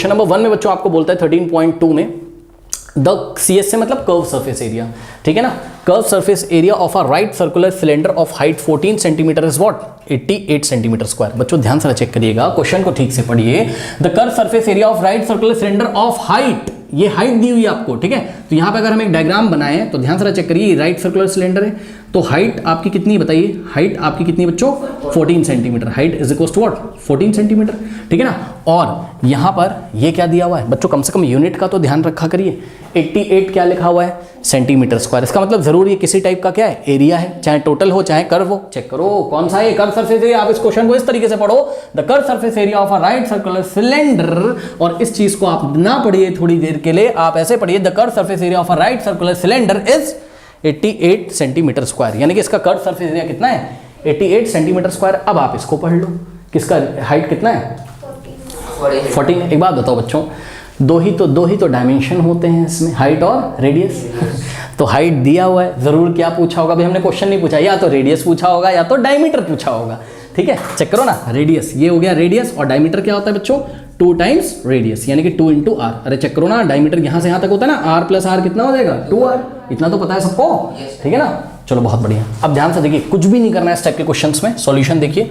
Question number 1 में बच्चों आपको बोलता है 13.2 में द CS से मतलब कर्व सरफेस एरिया, ठीक है ना। Curve surface area of a right circular cylinder of height 14 centimetre is what 88 centimetre square. बच्चों ध्यान से चेक करिएगा, क्वेश्चन को ठीक से पढ़िए। The curve surface area of right circular cylinder of height, ये हाइट दी हुई है आपको, ठीक है। तो यहां पे अगर हम एक डायग्राम बनाए तो ध्यान से चेक करिए, राइट सर्कुलर सिलेंडर है तो हाइट आपकी कितनी बताइए, हाइट आपकी कितनी बच्चों 14 centimetre, height is equal to what 14 centimetre, ठीक है ना। और यहां पर ये क्या दिया हुआ है बच्चों, कम से कम यूनिट का तो ध्यान रखा करिए। 88 क्या लिखा हुआ है सेंटीमीटर स्क्वायर, इसका मतलब जरूर ये किसी टाइप का क्या है एरिया है, चाहे टोटल हो चाहे कर्व हो। चेक करो कौन सा है कर्व सरफेस एरिया। आप इस क्वेश्चन को इस तरीके से पढ़ो, the curve surface area of a right circular cylinder, और इस चीज को आप ना पढ़िए थोड़ी देर के लिए, आप ऐसे पढ़िए the curve surface area of a right circular cylinder is 88 centimetre square, यानी कि इसका कर्व सरफेस एरिया कितना है 88 सेंटीमीटर स्क्वायर। अब आप इसको पढ़ लो, किसका हाइट कितना है 14। एक बात बताओ बच्चों, दो ही तो डायमेंशन होते हैं इसमें, हाइट और रेडियस। तो हाइट दिया हुआ है, जरूर क्या पूछा होगा भाई, हमने क्वेश्चन नहीं पूछा, या तो रेडियस पूछा होगा या तो डायमीटर पूछा होगा, ठीक है। चेक करो ना, रेडियस ये हो गया रेडियस, और डायमीटर क्या होता है बच्चों 2 टाइम्स रेडियस, यानी कि 2 इंटू आर। अरे चेक करो ना, डायमीटर यहां से यहां तक होता है ना, आर प्लस आर कितना हो जाएगा 2r, इतना तो पता है सबको, ठीक है ना। चलो बहुत बढ़िया। अब ध्यान से देखिए, कुछ भी नहीं करना है इस टाइप के क्वेश्चंस में, सॉल्यूशन देखिए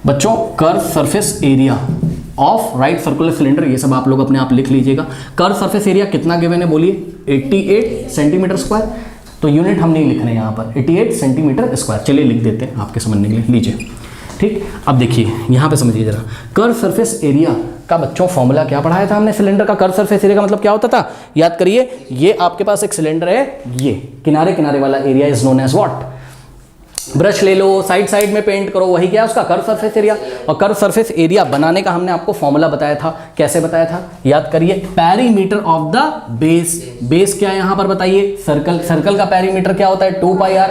बच्चों, curve surface area of right circular cylinder, ये सब आप लोग अपने आप लिख लीजिएगा। कर्व सरफेस एरिया कितना गिवन है बोलिए 88 सेंटीमीटर स्क्वायर, तो यूनिट हम नहीं लिख रहे हैं यहाँ पर, 88 सेंटीमीटर स्क्वायर। चलिए लिख देते हैं आपके समझने के लिए, लीजिए ठीक। अब देखिए यहाँ पे समझिए जरा, कर्व सरफेस एरिया का बच्चों फॉर्मूला क्या पढ़ाया था हमने, सिलेंडर का कर्व सरफेस एरिया का मतलब क्या होता था, याद करिए। ये आपके पास एक सिलेंडर है, ये किनारे किनारे वाला area is known as what, brush ले लो साइड में पेंट करो, वही क्या है उसका कर्व सरफेस एरिया। और कर्व सरफेस एरिया बनाने का हमने आपको फॉर्मूला बताया था, कैसे बताया था याद करिए, perimeter of the base. Base क्या है यहां पर बताइए, सर्कल का पेरीमीटर क्या होता है 2πr,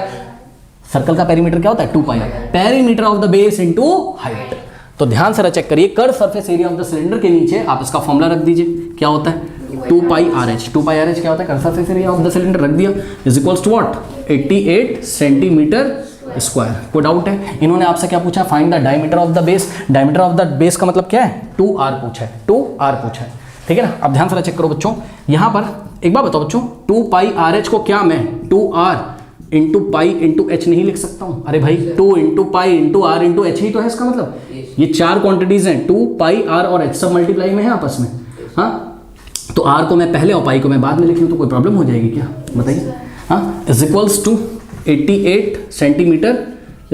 सर्कल का पेरीमीटर क्या होता है 2πr, perimeter of the base into height. तो ध्यान से चेक करिए, curve surface area of the cylinder के नीचे आप इसका फॉर्मूला रख दीजिए, क्या होता है 2πrh। 2πrh क्या होता है, curve surface area of the cylinder रख दिया, is equals to what 88 centimetre square. कोई डाउट है, इन्होंने आपसे क्या पूछा, find the diameter of the base. Diameter of the base का मतलब क्या है 2r पूछा है, 2r पूछा है, ठीक है ना। अब ध्यान से चेक करो बच्चों, यहां पर एक बात बताओ बच्चों, 2πrh को क्या मैं 2r into pi into H नहीं लिख सकता हूं, अरे भाई 2 into pi into R into H ही तो है इसका मतलब। ये 4 क्वांटिटीज हैं, 2πr और h सब मल्टीप्लाई में है आपस में, हाँ। तो r को मैं पहले और पाई को मैं बाद में लिख लूं तो कोई प्रॉब्लम हो जाएगी क्या बताइए, हाँ। Is equals to 88 centimetre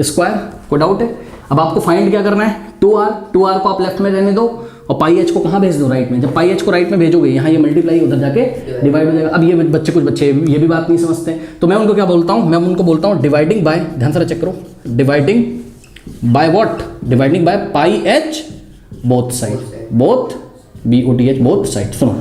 square, कोई डाउट है। अब आपको फाइंड क्या करना है 2r को आप लेफ्ट में रहने दो और पाई एच को कहाँ भेज दो राइट में। जब पाई एच को राइट में भेजोगे यहाँ ये मल्टीप्लाई उधर जाके डिवाइड हो जाएगा। अब ये कुछ बच्चे ये भी बात नहीं समझते, तो मैं उनको क्या बोलता हूँ, मैं उनको बोलता हूँ डिवाइडिंग बाय, ध्यान से चेक करो, dividing by what, dividing by pi H both side, both BOTH both side. सुनो,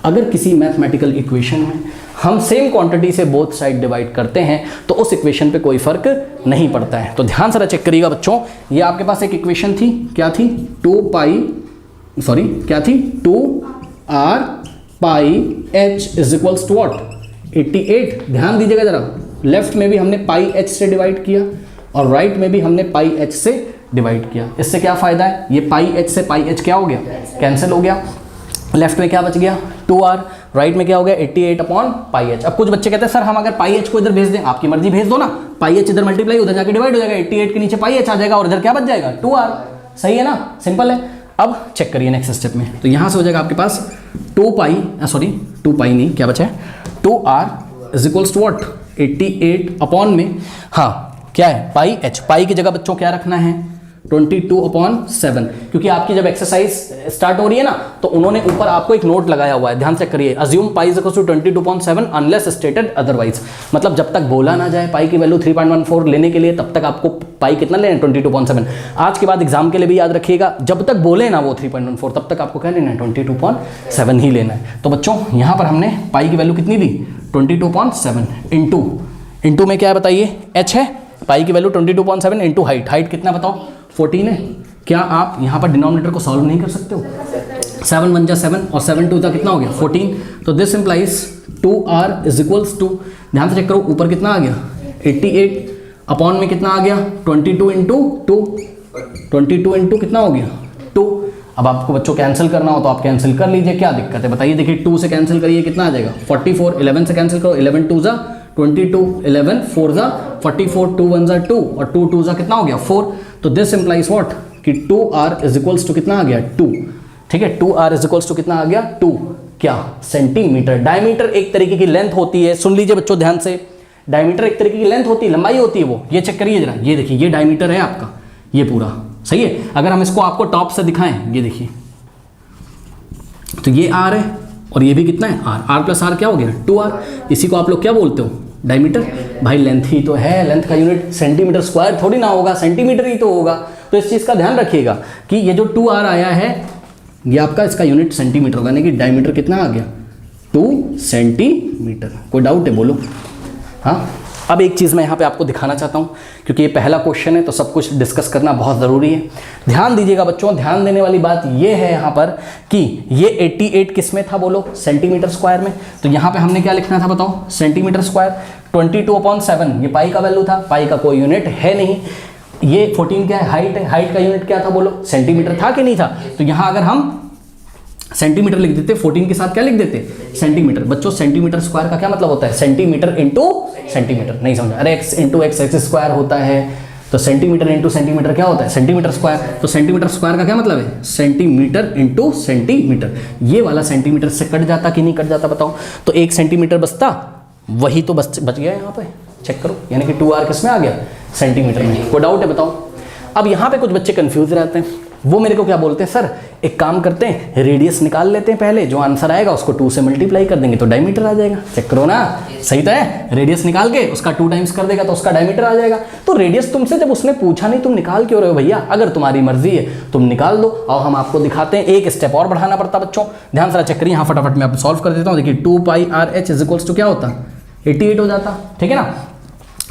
अगर किसी मैथमेटिकल इक्वेशन में हम सेम क्वांटिटी से बोथ साइड डिवाइड करते हैं तो उस इक्वेशन पे कोई फर्क नहीं पड़ता है। तो ध्यान से चेक करिएगा बच्चों, ये आपके पास एक इक्वेशन थी, क्या थी 2r pi h is equals to what 88। ध्यान दीजिएगा जरा, लेफ्ट में भी हमने पाई h से डिवाइड किया और राइट में भी हमने पाई h से डिवाइड किया। इससे क्या फायदा है, ये पाई h से पाई h क्या हो गया, कैंसिल हो गया। लेफ्ट में क्या बच गया 2r, राइट में क्या हो गया 88 अपॉन पाई एच। अब कुछ बच्चे कहते हैं सर हम अगर पाई एच को इधर भेज दें, आपकी मर्जी भेज दो ना, पाई एच इधर मल्टीप्लाई उधर जाके डिवाइड हो जाएगा, 88 के नीचे पाई एच आ जाएगा और इधर क्या बच जाएगा 2r, सही है ना, सिंपल है। अब चेक करिए नेक्स्ट स्टेप में, तो यहां से हो जाएगा आपके पास 2 पाई नहीं, क्या बचा है 2r is equals to what 88 upon में, हाँ क्या है पाई एच, पाई की जगह बच्चों क्या रखना है 22/7, क्योंकि आपकी जब एक्सरसाइज स्टार्ट हो रही है ना तो उन्होंने ऊपर आपको एक नोट लगाया हुआ है, ध्यान से करिए, assume pi is equals to 22/7 unless stated otherwise. मतलब जब तक बोला ना जाए पाई की वैल्यू 3.14 लेने के लिए, तब तक आपको पाई कितना लेना है 22/7। आज के बाद एग्जाम के लिए भी याद रखिएगा, जब तक बोले ना वो 3.14 तब तक आपको क्या लेना है 22/7 ही लेना है। तो बच्चों यहाँ पर हमने पाई की वैल्यू कितनी ली 22/7 इंटू में क्या है बताइए h है, पाई की वैल्यू 22/7 इंटू हाइट कितना बताओ 14 है। क्या आप यहाँ पर डिनोमिनेटर को सॉल्व नहीं कर सकते हो, 7 1 जा 7 और 7 2 जा कितना हो गया 14। तो this implies 2r is equals to, ध्यान से चेक करो ऊपर कितना आ गया 88 अपॉन में कितना आ गया 22 इंटू 2, 22 इंटू कितना हो गया 2। अब आपको बच्चों कैंसिल करना हो तो आप कैंसिल कर लीजिए, क्या दिक्कत है बताइए। देखिए 2 से कैंसिल करिए कितना आ जाएगा 44, 11 से कैंसिल करो 11 2 जा 22, 11 4 जा 44, 2 1 जा 2 और 2 2 जा कितना हो गया 4। तो दिस इंप्लाइज व्हाट कि 2r इज इक्वल्स टू कितना आ गया 2, ठीक है। 2r इज इक्वल्स टू कितना आ गया 2 क्या सेंटीमीटर। डायमीटर एक तरीके की लेंथ होती है, सुन लीजिए बच्चों ध्यान से, डायमीटर एक तरीके की लेंथ होती है, लंबाई होती है वो। ये चेक करिए जरा, ये देखिए ये डायमीटर है आपका, ये पूरा सही है। अगर हम इसको आपको टॉप से दिखाएं, ये देखिए तो ये r है और ये भी कितना है r प्लस r क्या हो गया 2r। इसी को आप लोग क्या बोलते हो डायमीटर। भाई लेंथ ही तो है, लेंथ का यूनिट सेंटीमीटर स्क्वायर थोड़ी ना होगा, सेंटीमीटर ही तो होगा। तो इस चीज़ का ध्यान रखिएगा कि ये जो 2r आया है ये आपका इसका यूनिट सेंटीमीटर होगा, यानी कि डायमीटर कितना आ गया 2 सेंटीमीटर। कोई डाउट है बोलो। हाँ, अब एक चीज़ मैं यहाँ पे आपको दिखाना चाहता हूँ, क्योंकि ये पहला क्वेश्चन है तो सब कुछ डिस्कस करना बहुत ज़रूरी है। ध्यान दीजिएगा बच्चों, ध्यान देने वाली बात ये है यहाँ पर कि ये 88 किस में था बोलो सेंटीमीटर स्क्वायर में। तो यहाँ पे हमने क्या लिखना था बताओ सेंटीमीटर स्क्वायर। 22/7 ये पाई का वैल्यू था, पाई का कोई यूनिट है नहीं। ये 14 क्या है हाइट है, हाइट का यूनिट क्या था बोलो सेंटीमीटर था कि नहीं था। तो यहाँ अगर हम सेंटीमीटर लिख देते, 14 के साथ क्या लिख देते सेंटीमीटर। बच्चों सेंटीमीटर स्क्वायर का क्या मतलब होता है सेंटीमीटर इंटू सेंटीमीटर, नहीं समझा। अरे x इंटू एक्स स्क्वायर होता है, तो सेंटीमीटर इंटू सेंटीमीटर क्या होता है सेंटीमीटर स्क्वायर। तो सेंटीमीटर स्क्वायर का क्या मतलब है सेंटीमीटर इंटू सेंटीमीटर। ये वाला सेंटीमीटर से कट जाता कि नहीं कट जाता बताओ। तो 1 सेंटीमीटर बचता, वही तो बच गया यहाँ पे, चेक करो। यानी कि 2r किस में आ गया सेंटीमीटर में। कोई डाउट है बताओ। अब यहाँ पे कुछ बच्चे कंफ्यूज रहते हैं, वो मेरे को क्या बोलते हैं सर एक काम करते हैं रेडियस निकाल लेते हैं पहले, जो आंसर आएगा उसको 2 से मल्टीप्लाई कर देंगे तो डायमीटर आ जाएगा। चेक करो ना, सही तो है। रेडियस निकाल के उसका 2 टाइम्स कर देगा तो उसका डायमीटर आ जाएगा। तो रेडियस तुमसे जब उसने पूछा नहीं तुम निकाल क्यों रहे हो भैया। अगर तुम्हारी मर्जी है तुम निकाल दो और हम आपको दिखाते हैं। एक स्टेप और बढ़ाना पड़ता बच्चों, ध्यान से चेक करिए। यहाँ फटाफट मैं आपको सॉल्व कर देता हूँ। देखिए 2πr/h इज इक्वल्स टू क्या होता 88 हो जाता, ठीक है ना।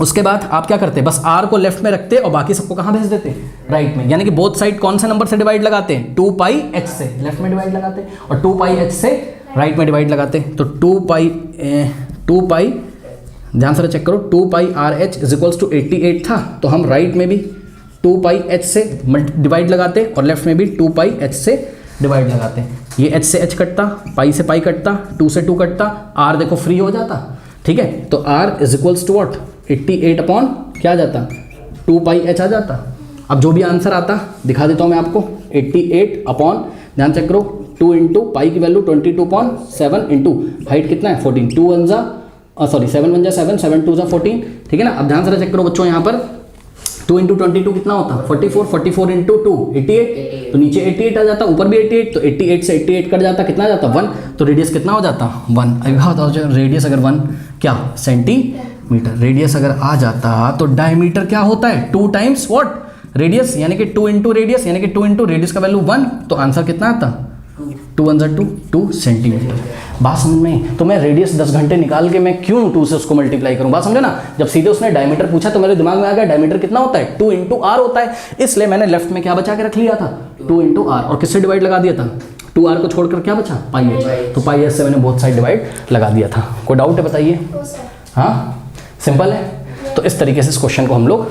उसके बाद आप क्या करते बस r को लेफ्ट में रखते और बाकी सबको कहाँ भेज देते राइट में। यानी कि बोथ साइड कौन से नंबर से डिवाइड लगाते हैं 2πh से लेफ्ट में डिवाइड लगाते और 2πh से राइट में डिवाइड लगाते। तो 2π ध्यान से चेक करो 2πr/h इज इक्वल्स टू 88 था, तो हम राइट में भी 2πh से डिवाइड लगाते और लेफ्ट में भी 2πh से डिवाइड लगाते। ये h से h कटता, पाई से पाई कटता, 2 से 2 कटता, r देखो फ्री हो जाता, ठीक है। तो r is equals to what 88 upon क्या आ जाता 2πh आ जाता। अब जो भी आंसर आता दिखा देता हूँ मैं आपको। 88 अपॉन ध्यान चेक करो 2 इंटू पाई की वैल्यू 22.7 इंटू हाइट कितना है 14, 2 1 जा 7 1 जा 7, 7 2 जा 14, ठीक है ना। अब ध्यान से चेक करो बच्चों, यहाँ पर 2 इंटू 22 कितना होता 44, 44 इंटू 2 88, तो नीचे 88 आ जाता, ऊपर भी 88, तो 88 से 88 कट जाता, कितना जाता 1, तो रेडियस कितना हो जाता 1। अभी बताओ रेडियस अगर 1 क्या सेंटीमीटर, रेडियस अगर आ जाता तो डायमीटर क्या होता है 2 टाइम्स व्हाट रेडियस, यानी कि 2 इंटू रेडियस, यानी कि 2 इंटू रेडियस का वैल्यू 1, तो आंसर कितना आता 2 1 जा 2 सेंटीमीटर। बात समझ में। तो मैं रेडियस 10 घंटे निकाल के मैं क्यों 2 से उसको मल्टीप्लाई करूं, बात समझे ना। जब सीधे उसने डायमीटर पूछा तो मेरे दिमाग में आ गया डायमीटर कितना होता है 2 इंटू आर होता है, इसलिए मैंने लेफ्ट में क्या बचा के रख लिया था 2 इंटू आर, और किससे डिवाइड लगा दिया था 2r को छोड़कर क्या बचा पाई एच, तो पाई एच से मैंने बहुत साइड डिवाइड लगा दिया था। कोई डाउट है बताइए। हाँ सिंपल है। तो इस तरीके से इस क्वेश्चन को हम लोग